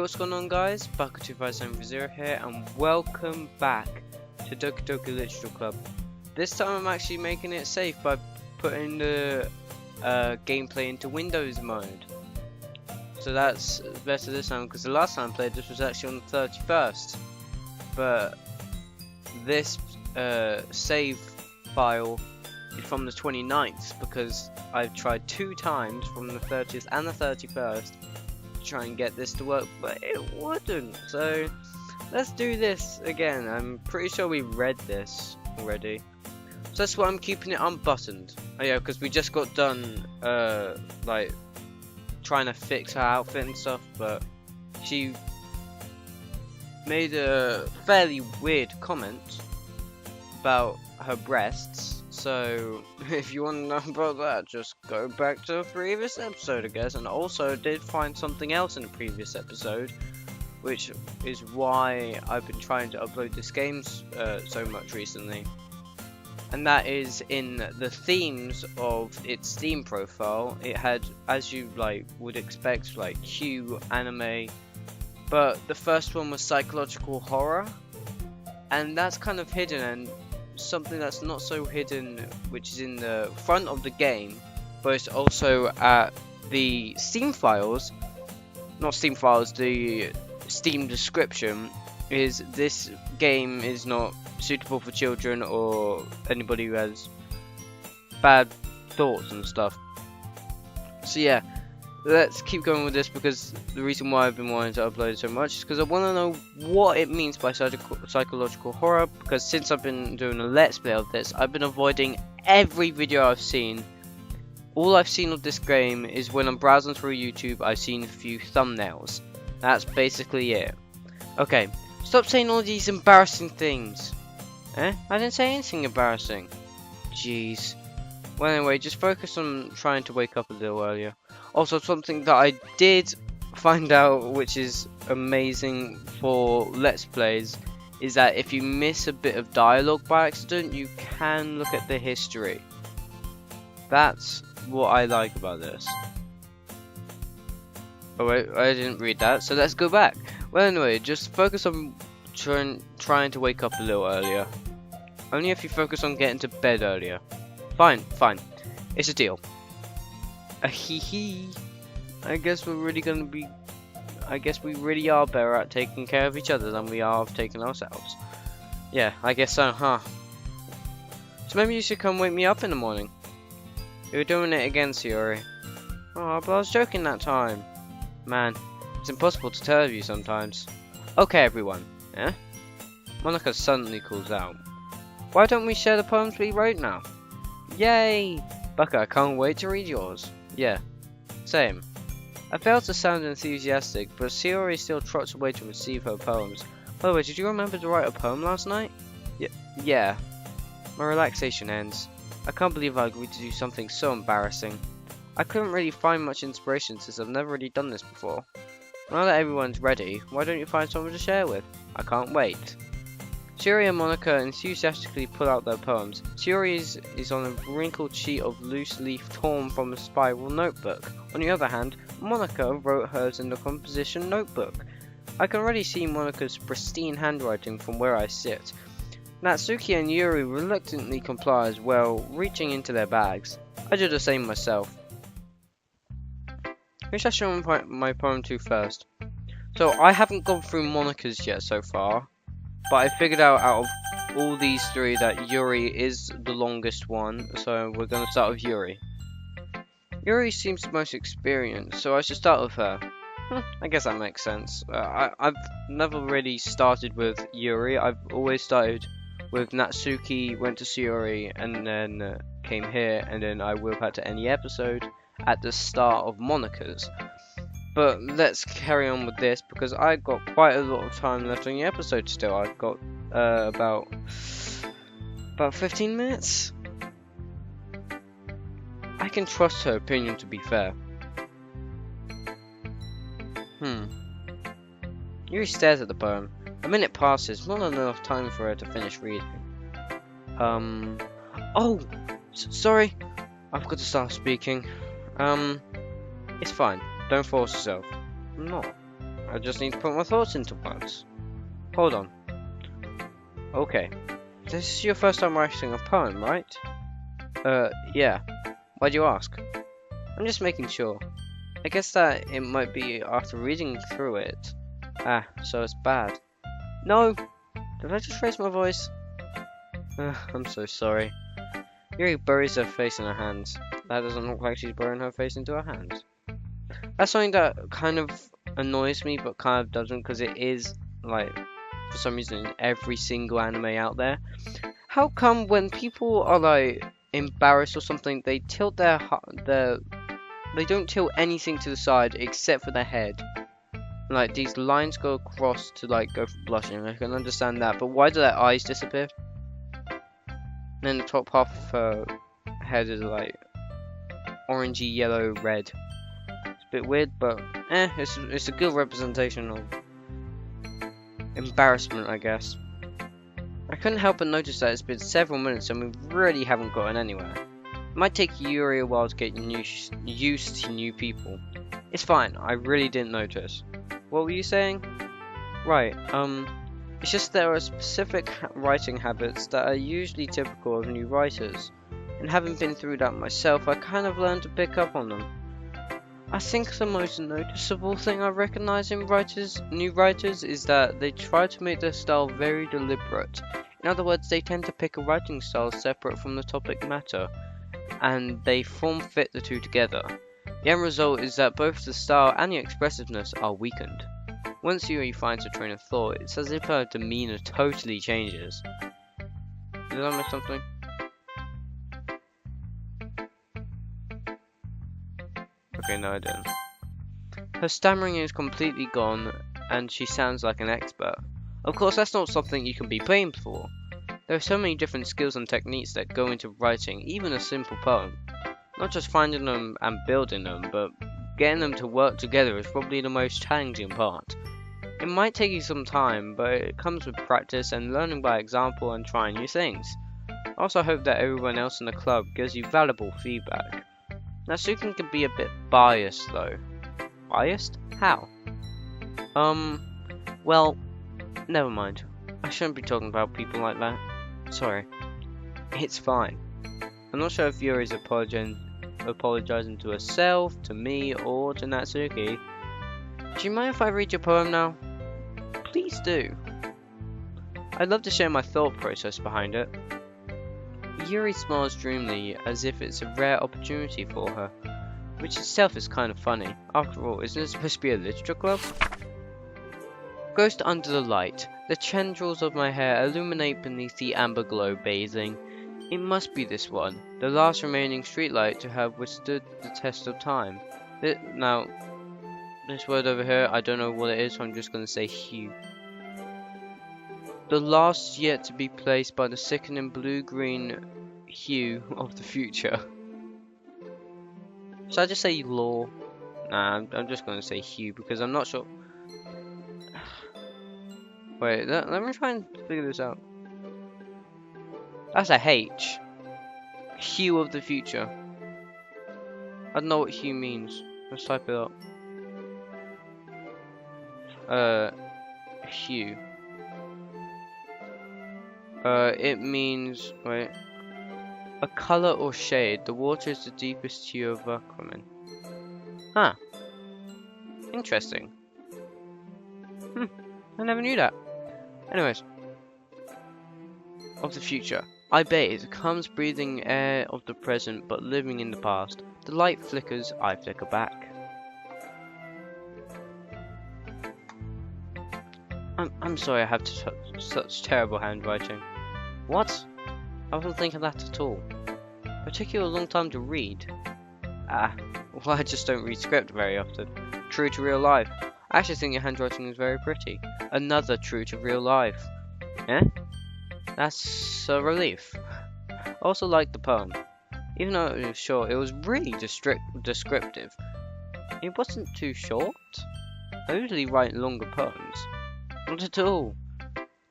What's going on, guys? Baka25730 here, and welcome back to Doki Literature Club. This time I'm actually making it safe by putting the gameplay into Windows mode. So that's better this time, because the last time I played this was actually on the 31st. But this save file is from the 29th, because I've tried 2 times from the 30th and the 31st to try and get this to work, but it wouldn't. So let's do this again. I'm pretty sure we read this already, so that's why I'm keeping it unbuttoned. Oh yeah, because we just got done like trying to fix her outfit and stuff, but she made a fairly weird comment about her breasts. So if you want to know about that, just go back to the previous episode, I guess. And also did find something else in the previous episode, which is why I've been trying to upload this game so much recently. And that is in the themes of its theme profile. It had, as you would expect, like Q, anime, but the first one was psychological horror, and that's kind of hidden, and something that's not so hidden, which is in the front of the game, but it's also at the Steam files, not Steam files, the Steam description, is this game is not suitable for children or anybody who has bad thoughts and stuff. So yeah, let's keep going with this, because the reason why I've been wanting to upload so much is because I want to know what it means by psychological horror, because since I've been doing a let's play of this, I've been avoiding every video I've seen. All I've seen of this game is when I'm browsing through YouTube, I've seen a few thumbnails. That's basically it. Okay, stop saying all these embarrassing things. I didn't say anything embarrassing. Jeez. Well, anyway, just focus on trying to wake up a little earlier. Also, something that I did find out, which is amazing for Let's Plays, is that if you miss a bit of dialogue by accident, you can look at the history. That's what I like about this. Oh wait, I didn't read that, so let's go back. Well, anyway, just focus on trying to wake up a little earlier. Only if you focus on getting to bed earlier. Fine, it's a deal. I guess we're really gonna be. I guess we really are better at taking care of each other than we are of taking ourselves. Yeah, I guess so, huh? So maybe you should come wake me up in the morning. You were doing it again, Yuriy. Oh, but I was joking that time. Man, it's impossible to tell you sometimes. Okay, everyone. Monica suddenly calls out. Why don't we share the poems we wrote now? Yay! Baka, I can't wait to read yours. Yeah, same. I failed to sound enthusiastic, but Yuriy still trots away to receive her poems. By the way, did you remember to write a poem last night? Yeah. My relaxation ends. I can't believe I agreed to do something so embarrassing. I couldn't really find much inspiration since I've never really done this before. Now that everyone's ready, why don't you find someone to share with? I can't wait. Yuriy and Monica enthusiastically pull out their poems. Yuriy's is on a wrinkled sheet of loose leaf torn from a spiral notebook. On the other hand, Monica wrote hers in the composition notebook. I can already see Monica's pristine handwriting from where I sit. Natsuki and Yuriy reluctantly comply as well, reaching into their bags. I do the same myself. Who should I show my poem to first? So I haven't gone through Monica's yet so far, but I figured out of all these 3 that Yuriy is the longest one, so we're going to start with Yuriy. Yuriy seems the most experienced, so I should start with her. I guess that makes sense. I've never really started with Yuriy. I've always started with Natsuki, went to Yuriy, and then came here, and then I will have had to end the episode at the start of Monica's. But let's carry on with this, because I've got quite a lot of time left on the episode still. I've got about 15 minutes. I can trust her opinion to be fair. Yuri stares at the poem. A minute passes, not enough time for her to finish reading. Oh! Sorry! I've got to start speaking. It's fine. Don't force yourself. I'm not. I just need to put my thoughts into words. Hold on. Okay. This is your first time writing a poem, right? Yeah. Why'd you ask? I'm just making sure. I guess that it might be after reading through it. Ah, so it's bad. No! Did I just raise my voice? I'm so sorry. Yuri buries her face in her hands. That doesn't look like she's burying her face into her hands. That's something that kind of annoys me, but kind of doesn't, because it is, like, for some reason, in every single anime out there. How come when people are, like, embarrassed or something, they tilt they don't tilt anything to the side except for their head? Like, these lines go across to, like, go for blushing. I can understand that, but why do their eyes disappear? And then the top half of her head is, like, orangey, yellow, red. It's a bit weird, but, it's a good representation of embarrassment, I guess. I couldn't help but notice that it's been several minutes and we really haven't gotten anywhere. It might take Yuri a while to get used to new people. It's fine, I really didn't notice. What were you saying? Right, it's just there are specific writing habits that are usually typical of new writers. And having been through that myself, I kind of learned to pick up on them. I think the most noticeable thing I recognize in new writers is that they try to make their style very deliberate. In other words, they tend to pick a writing style separate from the topic matter, and they form-fit the two together. The end result is that both the style and the expressiveness are weakened. Once Yuri finds a train of thought, it's as if her demeanor totally changes. Did I miss something? Okay, no I didn't. Her stammering is completely gone, and she sounds like an expert. Of course, that's not something you can be blamed for. There are so many different skills and techniques that go into writing even a simple poem. Not just finding them and building them, but getting them to work together is probably the most challenging part. It might take you some time, but it comes with practice and learning by example and trying new things. I also hope that everyone else in the club gives you valuable feedback. Natsuki can be a bit biased though. Biased? How? Well, never mind. I shouldn't be talking about people like that. Sorry. It's fine. I'm not sure if Yuri's apologizing to herself, to me, or to Natsuki. Do you mind if I read your poem now? Please do. I'd love to share my thought process behind it. Yuri smiles dreamily as if it's a rare opportunity for her, which itself is kind of funny. After all, isn't it supposed to be a literature club? Ghost under the light. The tendrils of my hair illuminate beneath the amber glow bathing. It must be this one, the last remaining streetlight to have withstood the test of time. Now, this word over here, I don't know what it is, so I'm just going to say hue. The last yet to be placed by the sickening blue-green hue of the future. Should I just say law? Nah, I'm just going to say hue because I'm not sure. Wait, let me try and figure this out. That's a H. Hue of the future. I don't know what hue means. Let's type it up. Hue. It means, wait, a color or shade. The water is the deepest hue of aquaman. Huh. Interesting. I never knew that. Anyways. Of the future. I bathe, comes breathing air of the present, but living in the past. The light flickers, I flicker back. I'm sorry I have such terrible handwriting. What? I wasn't thinking that at all. It took you a long time to read. Ah, well I just don't read script very often. True to real life. I actually think your handwriting is very pretty. Another true to real life. Eh? That's a relief. I also liked the poem. Even though it was short, it was really descriptive. It wasn't too short. I usually write longer poems. Not at all.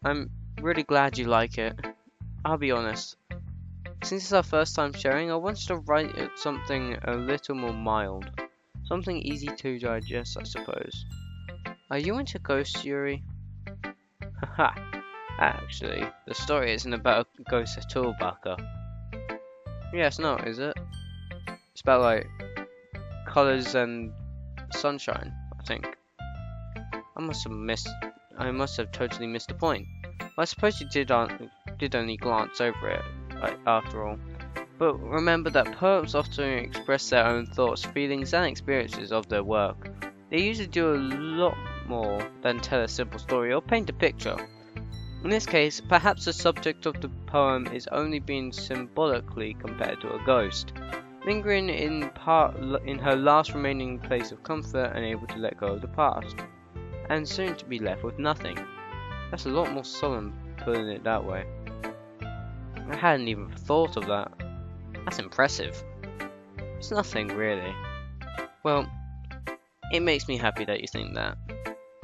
I'm really glad you like it. I'll be honest. Since it's our first time sharing, I wanted to write something a little more mild. Something easy to digest, I suppose. Are you into ghosts, Yuri? Haha. Actually, the story isn't about a ghost at all, Baka. Yeah, it's not, is it? It's about, like, colours and sunshine, I think. I must have totally missed the point. Well, I suppose you did only glance over it, after all. But remember that poets often express their own thoughts, feelings, and experiences of their work. They usually do a lot more than tell a simple story or paint a picture. In this case, perhaps the subject of the poem is only being symbolically compared to a ghost, lingering in her last remaining place of comfort and able to let go of the past, and soon to be left with nothing. That's a lot more solemn, putting it that way. I hadn't even thought of that. That's impressive. It's nothing, really. Well, it makes me happy that you think that.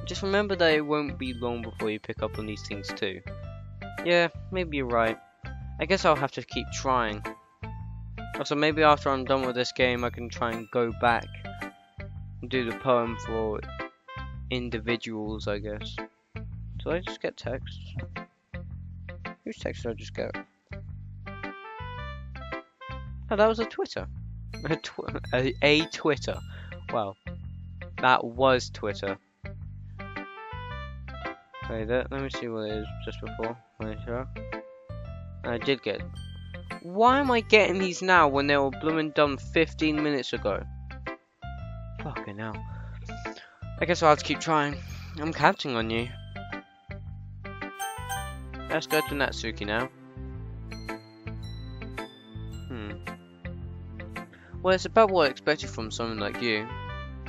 Just remember that it won't be long before you pick up on these things too. Yeah, maybe you're right. I guess I'll have to keep trying. Also, maybe after I'm done with this game, I can try and go back and do the poem for individuals, I guess. Did I just get text? Whose text did I just get? Oh, that was a Twitter. A Twitter. Wow. That was Twitter. Wait, let me see what it is just before. I did get. Why am I getting these now when they were blooming done 15 minutes ago? Fucking hell. I guess I'll have to keep trying. I'm counting on you. Let's go to Natsuki now. Well, it's about what I expected from someone like you.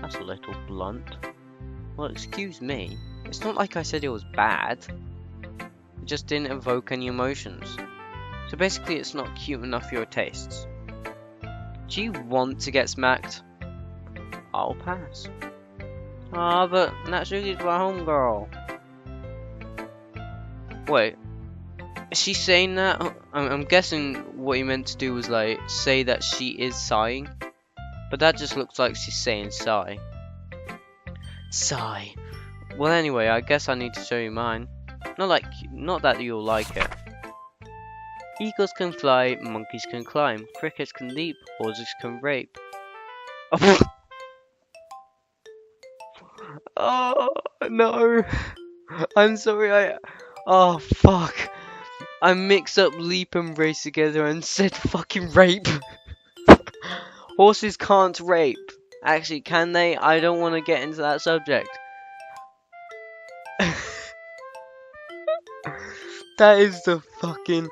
That's a little blunt. Well, excuse me. It's not like I said it was bad. It just didn't evoke any emotions. So basically, it's not cute enough for your tastes. Do you want to get smacked? I'll pass. Ah, but Natsuki's my homegirl. Wait. Is she saying that? I'm guessing what he meant to do was like say that she is sighing. But that just looks like she's saying sigh. Sigh. Well, anyway, I guess I need to show you mine. Not that you'll like it. Eagles can fly, monkeys can climb, crickets can leap, horses can rape. Oh no! I'm sorry. Oh fuck! I mixed up leap and race together and said fucking rape. Horses can't rape. Actually, can they? I don't want to get into that subject. That is the fucking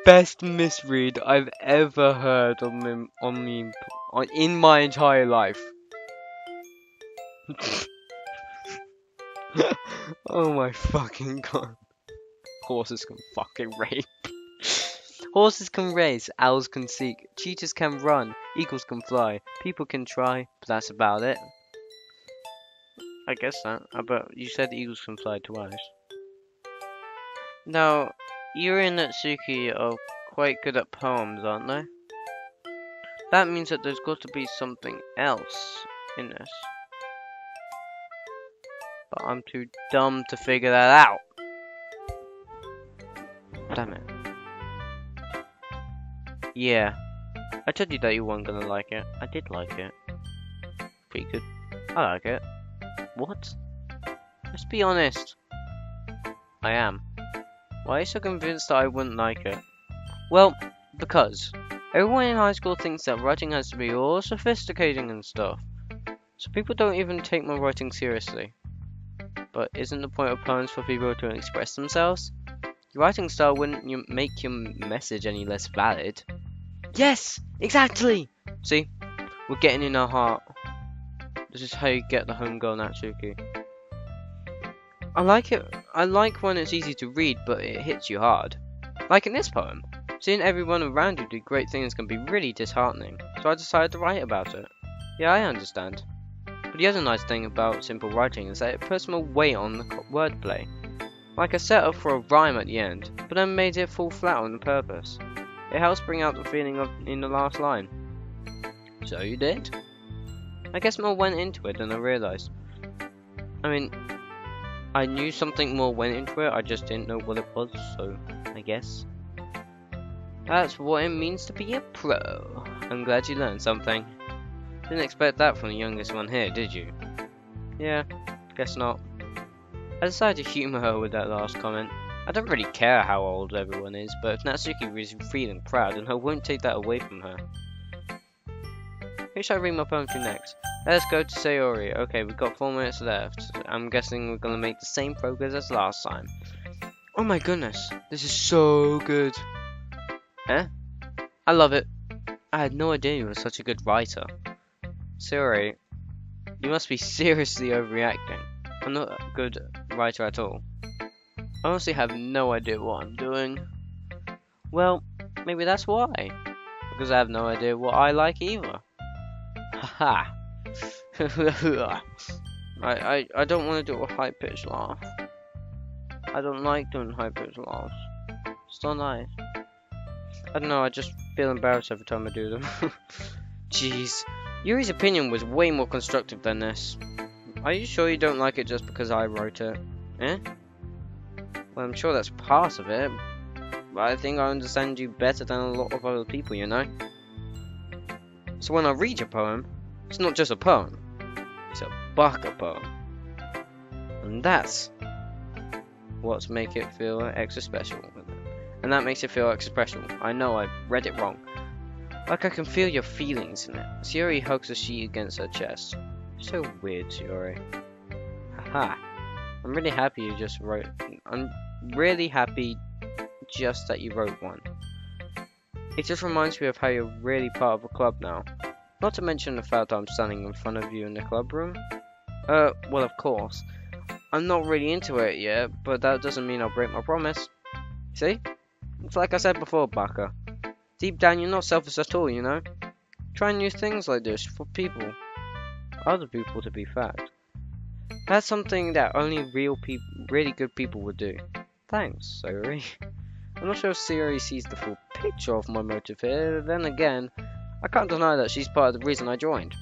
best misread I've ever heard in my entire life. Oh my fucking god. Horses can fucking rape. Horses can race, owls can seek, cheetahs can run, eagles can fly, people can try, but that's about it. I guess that. But you said eagles can fly twice. Now, Yuri and Natsuki are quite good at poems, aren't they? That means that there's got to be something else in this. But I'm too dumb to figure that out. Damn it. Yeah. I told you that you weren't gonna like it. I did like it. Pretty good. I like it. What? Let's be honest. I am. Why are you so convinced that I wouldn't like it? Well, because everyone in high school thinks that writing has to be all sophisticating and stuff. So people don't even take my writing seriously. But isn't the point of poems for people to express themselves? Your writing style wouldn't make your message any less valid. Yes! Exactly! See? We're getting in our heart. This is how you get the homegirl Natsuki. I like it. I like when it's easy to read, but it hits you hard. Like in this poem. Seeing everyone around you do great things can be really disheartening, so I decided to write about it. Yeah, I understand. But the other nice thing about simple writing is that it puts more weight on the wordplay. Like I set up for a rhyme at the end, but then made it fall flat on purpose. It helps bring out the feeling in the last line. So you did? I guess more went into it than I realised. I mean, I knew something more went into it, I just didn't know what it was, so I guess. That's what it means to be a pro. I'm glad you learned something. Didn't expect that from the youngest one here, did you? Yeah, guess not. I decided to humour her with that last comment. I don't really care how old everyone is, but if Natsuki was feeling proud, then I won't take that away from her. Who should I read my poem to next? Let's go to Sayori. Okay, we've got 4 minutes left. I'm guessing we're gonna make the same progress as last time. Oh my goodness, this is so good. Eh? I love it. I had no idea you were such a good writer. Sayori, you must be seriously overreacting. I'm not a good writer at all. I honestly have no idea what I'm doing. Well, maybe that's why. Because I have no idea what I like either. Haha. I don't want to do a high-pitched laugh. I don't like doing high-pitched laughs. It's not nice. I don't know, I just feel embarrassed every time I do them. Jeez. Yuri's opinion was way more constructive than this. Are you sure you don't like it just because I wrote it? Eh? Well, I'm sure that's part of it. But I think I understand you better than a lot of other people, you know? So when I read your poem, it's not just a poem. It's a baka poem. And that's what's make it feel extra special. And that makes it feel extra special. I know, I read it wrong. Like I can feel your feelings in it. Sayori hugs the sheet against her chest. So weird, Yuriy. Haha. I'm really happy you just wrote. I'm really happy just that you wrote one. It just reminds me of how you're really part of a club now. Not to mention the fact that I'm standing in front of you in the club room. Well, of course. I'm not really into it yet, but that doesn't mean I'll break my promise. See? It's like I said before, Baka. Deep down, you're not selfish at all, you know? Trying new things like this for people. Other people, to be fact. That's something that only really good people would do. Thanks, Sayori. I'm not sure if Sayori sees the full picture of my motive here. Then again, I can't deny that she's part of the reason I joined.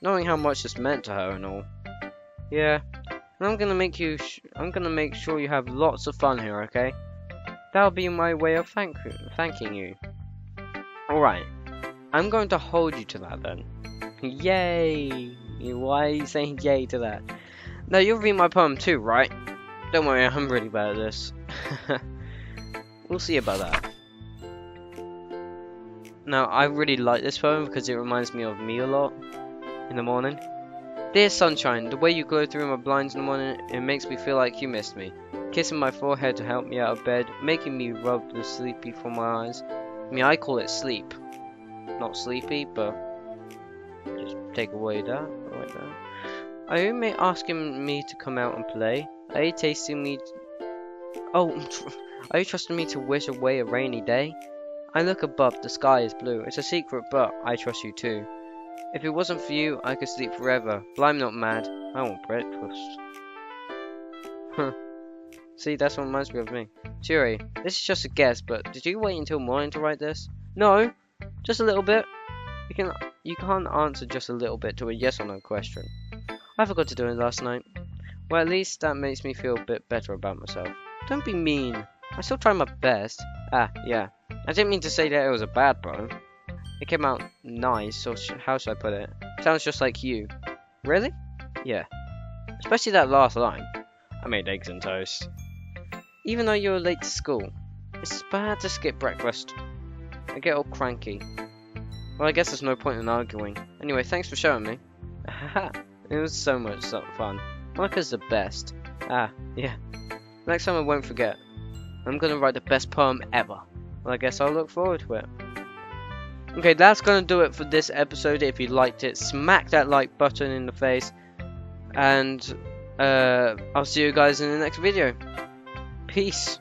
Knowing how much this meant to her and all. Yeah, and I'm gonna make sure you have lots of fun here, okay? That'll be my way of thanking you. Alright, I'm going to hold you to that then. Yay! Why are you saying yay to that? Now you'll read my poem too, right? Don't worry, I'm really bad at this. We'll see about that. Now, I really like this poem because it reminds me of me a lot in the morning. Dear sunshine, the way you glow through my blinds in the morning, it makes me feel like you missed me. Kissing my forehead to help me out of bed, making me rub the sleepy from my eyes. I mean, I call it sleep. Not sleepy, but just take away that, like that. Are you asking me to come out and play? Are you tasting me? Are you trusting me to wish away a rainy day? I look above, the sky is blue. It's a secret, but I trust you too. If it wasn't for you, I could sleep forever. But I'm not mad. I want breakfast. Huh. See, that's what reminds me of me. Yuriy, this is just a guess, but did you wait until morning to write this? No, just a little bit. You can't answer just a little bit to a yes or no question. I forgot to do it last night. Well, at least that makes me feel a bit better about myself. Don't be mean. I still try my best. Ah, yeah. I didn't mean to say that it was a bad poem. It came out nice, or how should I put it? Sounds just like you. Really? Yeah. Especially that last line. I made eggs and toast. Even though you were late to school, it's bad to skip breakfast. I get all cranky. Well, I guess there's no point in arguing. Anyway, thanks for showing me. Haha, it was so much fun. Monica's the best. Ah, yeah. Next time I won't forget. I'm gonna write the best poem ever. Well, I guess I'll look forward to it. Okay, that's gonna do it for this episode. If you liked it, smack that like button in the face. And I'll see you guys in the next video. Peace.